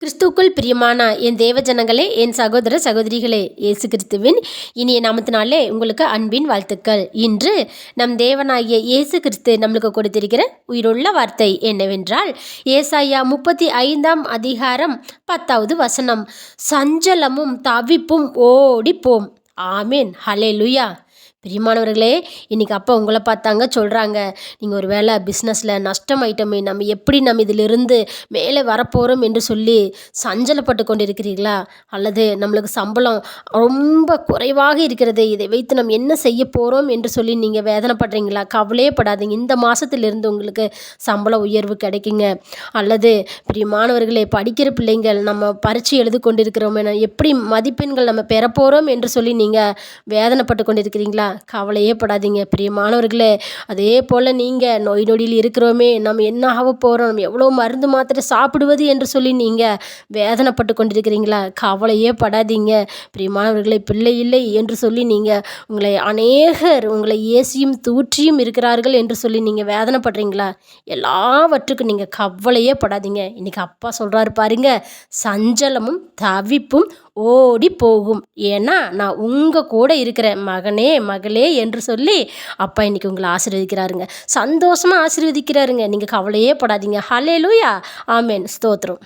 கிறிஸ்துக்குள் பிரியமான என் தேவ ஜனங்களே, என் சகோதர சகோதரிகளே, இயேசு கிறிஸ்துவின் இனிய நாமத்தினாலே உங்களுக்கு அன்பின் வாழ்த்துக்கள். இன்று நம் தேவனாகிய இயேசு கிறிஸ்து நம்மளுக்கு கொடுத்திருக்கிற உயிருள்ள வார்த்தை என்னவென்றால், ஏசாயா 35 அதிகாரம் 10வது வசனம், சஞ்சலமும் தவிப்பும் ஓடிப்போம். ஆமேன், ஹல்லேலூயா. பிரியமானவர்களே, இன்றைக்கி அப்பா உங்களை பார்த்தாங்க சொல்கிறாங்க, நீங்கள் ஒரு வேளை பிஸ்னஸில் நஷ்டமாயிட்டோமே, நம்ம இதிலிருந்து மேலே வரப்போகிறோம் என்று சொல்லி சஞ்சலப்பட்டு கொண்டிருக்கிறீர்களா? அல்லது நம்மளுக்கு சம்பளம் ரொம்ப குறைவாக இருக்கிறது, இதை வைத்து நம்ம என்ன செய்ய போகிறோம் என்று சொல்லி நீங்கள் வேதனைப்படுறீங்களா? கவலையே படாதீங்க, இந்த மாதத்திலிருந்து உங்களுக்கு சம்பள உயர்வு கிடைக்குங்க. அல்லது பிரியமானவர்களே, படிக்கிற பிள்ளைங்கள் நம்ம பரீட்சை எழுதி கொண்டிருக்கிறோமே, எப்படி மதிப்பெண்கள் நம்ம பெறப்போகிறோம் என்று சொல்லி நீங்கள் வேதனைப்பட்டு கொண்டிருக்கிறீங்களா? கவலையே படாதீங்க பிரியமானவர்களே. அதே போல் நீங்கள் நோய் நொடியில் இருக்கிறோமே, நம்ம என்ன ஆக போகிறோம், நம்ம எவ்வளோ மருந்து மாத்திரை சாப்பிடுவது என்று சொல்லி நீங்கள் வேதனைப்பட்டு கொண்டிருக்கிறீங்களா? கவலையே படாதீங்க பிரியமானவர்களே. பிள்ளை இல்லை என்று சொல்லி நீங்கள் உங்களை ஏசியும் தூற்றியும் இருக்கிறார்கள் என்று சொல்லி நீங்கள் வேதனைப்படுறீங்களா? எல்லாவற்றுக்கும் நீங்கள் கவலையே படாதீங்க. இன்றைக்கி அப்பா சொல்கிறாரு பாருங்க, சஞ்சலமும் தவிப்பும் ஓடி போகும், ஏன்னா நான் உங்கள் கூட இருக்கிறேன் மகனே மகளே என்று சொல்லி அப்பா இன்றைக்கி உங்களை ஆசீர்வதிக்கிறாருங்க. சந்தோஷமாக ஆசீர்வதிக்கிறாருங்க. நீங்கள் கவலையே படாதீங்க. ஹல்லேலூயா. ஆமென். ஸ்தோத்திரம்.